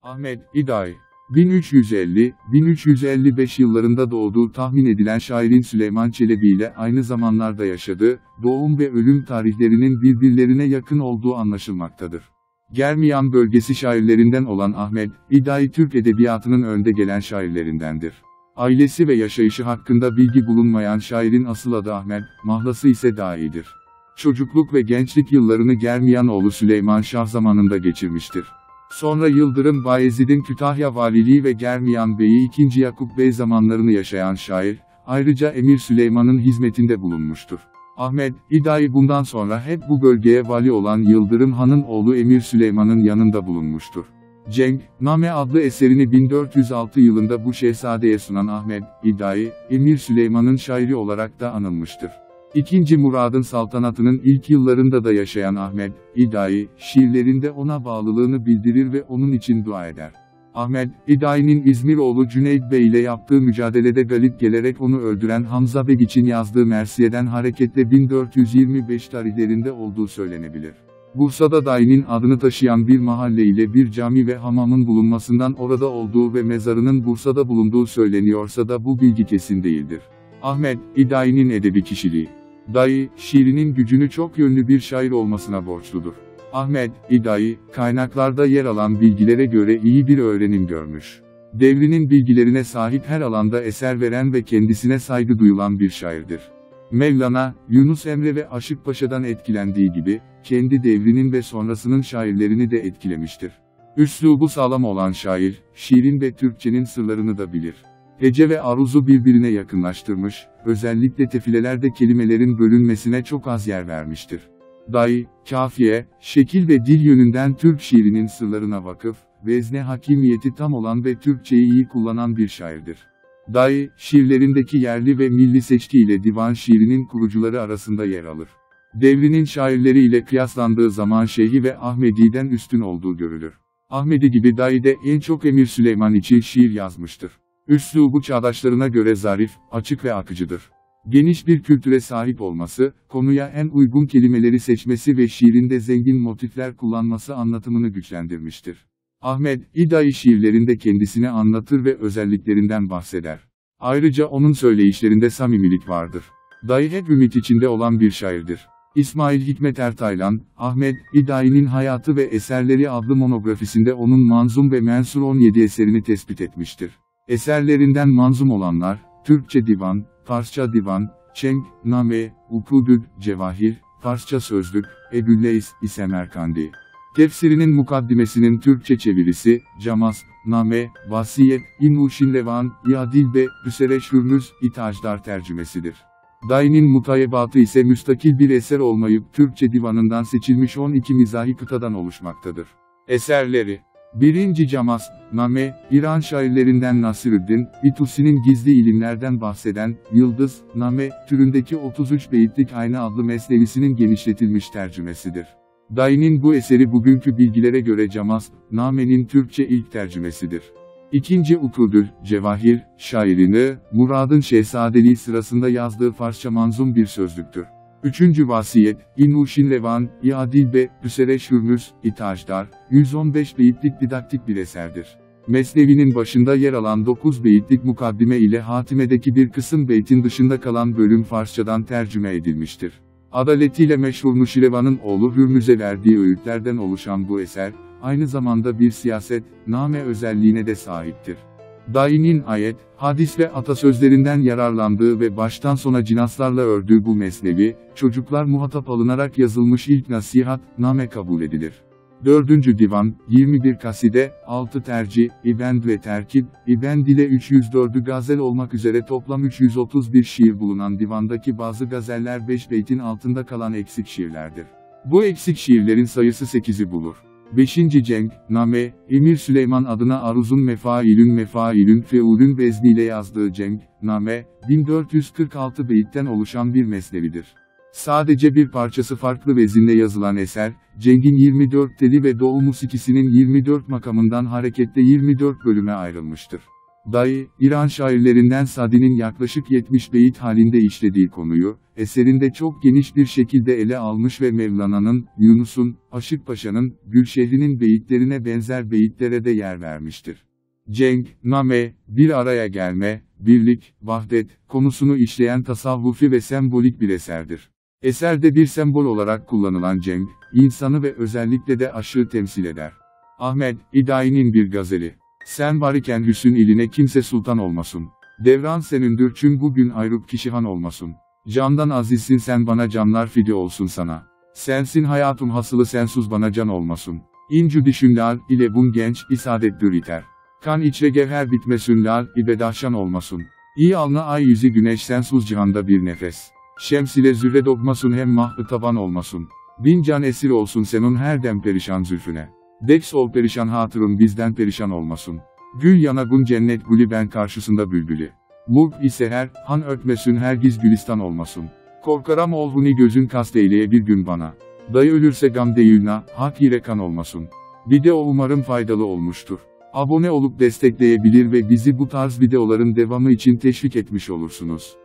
Ahmed İday, 1350-1355 yıllarında doğduğu tahmin edilen şairin Süleyman Çelebi ile aynı zamanlarda yaşadığı, doğum ve ölüm tarihlerinin birbirlerine yakın olduğu anlaşılmaktadır. Germiyan bölgesi şairlerinden olan Ahmed İday, Türk edebiyatının önde gelen şairlerindendir. Ailesi ve yaşayışı hakkında bilgi bulunmayan şairin asıl adı Ahmed, mahlası ise Dai'dir. Çocukluk ve gençlik yıllarını Germiyanoğlu Süleyman Şah zamanında geçirmiştir. Sonra Yıldırım Bayezid'in Kütahya Valiliği ve Germiyan Bey'i 2. Yakup Bey zamanlarını yaşayan şair, ayrıca Emir Süleyman'ın hizmetinde bulunmuştur. Ahmed İday bundan sonra hep bu bölgeye vali olan Yıldırım Han'ın oğlu Emir Süleyman'ın yanında bulunmuştur. Cenk-name adlı eserini 1406 yılında bu şehzadeye sunan Ahmed İday, Emir Süleyman'ın şairi olarak da anılmıştır. II. Murad'ın saltanatının ilk yıllarında da yaşayan Ahmed İday, şiirlerinde ona bağlılığını bildirir ve onun için dua eder. Ahmed İday'nin İzmir oğlu Cüneyt Bey ile yaptığı mücadelede galip gelerek onu öldüren Hamza Beg için yazdığı Mersiye'den hareketle 1425 tarihlerinde olduğu söylenebilir. Bursa'da Dai'nin adını taşıyan bir mahalle ile bir cami ve hamamın bulunmasından orada olduğu ve mezarının Bursa'da bulunduğu söyleniyorsa da bu bilgi kesin değildir. Ahmed İday'nin edebi kişiliği. Dai, şiirinin gücünü çok yönlü bir şair olmasına borçludur. Ahmed İday, kaynaklarda yer alan bilgilere göre iyi bir öğrenim görmüş. Devrinin bilgilerine sahip, her alanda eser veren ve kendisine saygı duyulan bir şairdir. Mevlana, Yunus Emre ve Aşık Paşa'dan etkilendiği gibi, kendi devrinin ve sonrasının şairlerini de etkilemiştir. Üslubu sağlam olan şair, şiirin ve Türkçenin sırlarını da bilir. Hece ve aruzu birbirine yakınlaştırmış, özellikle tefilelerde kelimelerin bölünmesine çok az yer vermiştir. Dai, kafiye, şekil ve dil yönünden Türk şiirinin sırlarına vakıf, vezne hakimiyeti tam olan ve Türkçeyi iyi kullanan bir şairdir. Dai, şiirlerindeki yerli ve milli seçki ile divan şiirinin kurucuları arasında yer alır. Devrinin şairleri ile kıyaslandığı zaman Şeyhi ve Ahmedi'den üstün olduğu görülür. Ahmedi gibi Dai de en çok Emir Süleyman için şiir yazmıştır. Üslubu çağdaşlarına göre zarif, açık ve akıcıdır. Geniş bir kültüre sahip olması, konuya en uygun kelimeleri seçmesi ve şiirinde zengin motifler kullanması anlatımını güçlendirmiştir. Ahmed İday şiirlerinde kendisini anlatır ve özelliklerinden bahseder. Ayrıca onun söyleyişlerinde samimilik vardır. Dai hep ümit içinde olan bir şairdir. İsmail Hikmet Ertaylan, Ahmed İday'nin Hayatı ve Eserleri adlı monografisinde onun manzum ve mensur 17 eserini tespit etmiştir. Eserlerinden manzum olanlar, Türkçe divan, Farsça divan, Çenk, Name, Ukudül, Cevahir, Farsça sözlük, Ebü'l-Leys, Semerkandi. Tefsirinin mukaddimesinin Türkçe çevirisi, Camas, Name, Vasiyet, İn-Uşin Levan, İadilbe, Hüsereş Hürmüz, İtajdar tercümesidir. Dai'nin mutayebatı ise müstakil bir eser olmayıp Türkçe divanından seçilmiş 12 mizahi kıtadan oluşmaktadır. Eserleri: 1. Camas, Name, İran şairlerinden Nasirüddin, Bitusi'nin gizli ilimlerden bahseden, Yıldız, Name, türündeki 33 beyitlik Ayna adlı mesnevisinin genişletilmiş tercümesidir. Dai'nin bu eseri bugünkü bilgilere göre Camas, Name'nin Türkçe ilk tercümesidir. 2. Ukudül, Cevahir, şairini, Murad'ın şehzadeliği sırasında yazdığı Farsça manzum bir sözlüktür. 3. Vasiyet, İn-Uşin Levan, İadilbe, Hüsereş Hürmüz, İtajdar, 115 beyitlik didaktik bir eserdir. Mesnevi'nin başında yer alan 9 beyitlik mukaddime ile hatimedeki bir kısım beytin dışında kalan bölüm Farsçadan tercüme edilmiştir. Adaletiyle meşhur Nuşirevan'ın oğlu Hürmüz'e verdiği öğütlerden oluşan bu eser, aynı zamanda bir siyaset, name özelliğine de sahiptir. Dai'nin ayet, hadis ve atasözlerinden yararlandığı ve baştan sona cinaslarla ördüğü bu mesnevi, çocuklar muhatap alınarak yazılmış ilk nasihat, name kabul edilir. 4. Divan, 21 kaside, 6 tercih, ibend ve terkib, ibend ile 304'ü gazel olmak üzere toplam 331 şiir bulunan divandaki bazı gazeller 5 beytin altında kalan eksik şiirlerdir. Bu eksik şiirlerin sayısı 8'i bulur. 5. Cenk, Name, Emir Süleyman adına aruzun mefailün feulün vezniyle yazdığı Cenk, Name, 1446 beyitten oluşan bir mesnevidir. Sadece bir parçası farklı vezinle yazılan eser, Cenk'in 24 teli ve doğu musikisinin 24 makamından hareketle 24 bölüme ayrılmıştır. Dayı, İran şairlerinden Sadi'nin yaklaşık 70 beyit halinde işlediği konuyu, eserinde çok geniş bir şekilde ele almış ve Mevlana'nın, Yunus'un, Aşık Paşa'nın, Gülşehri'nin beyitlerine benzer beyitlere de yer vermiştir. Cenk, name, bir araya gelme, birlik, vahdet, konusunu işleyen tasavvufi ve sembolik bir eserdir. Eserde bir sembol olarak kullanılan cenk, insanı ve özellikle de aşığı temsil eder. Ahmet İdai'nin bir gazeli. Sen var iken Hüsn iline kimse sultan olmasın. Devran senindir çün bugün ayrıp kişihan olmasın. Candan azizsin sen bana canlar fide olsun sana. Sensin hayatım hasılı sensuz bana can olmasın. İncü düşünler ile bun genç isadettür iter. Kan içre gevher bitmesin lal ibedahşan olmasın. İyi alna ay yüzü güneş sensuz cihanda bir nefes. Şems ile zürre dokmasın hem mah-ı taban olmasın. Bin can esir olsun senin her dem perişan zülfüne. Deks ol perişan hatırın bizden perişan olmasın. Gül yanagun cennet gülü ben karşısında bülbülü. Mulk ise her, han örtmesün hergiz gülistan olmasın. Korkaram olhuni gözün kasteyleye bir gün bana. Dayı ölürse gam deyülna, hak yire kan olmasın. Video umarım faydalı olmuştur. Abone olup destekleyebilir ve bizi bu tarz videoların devamı için teşvik etmiş olursunuz.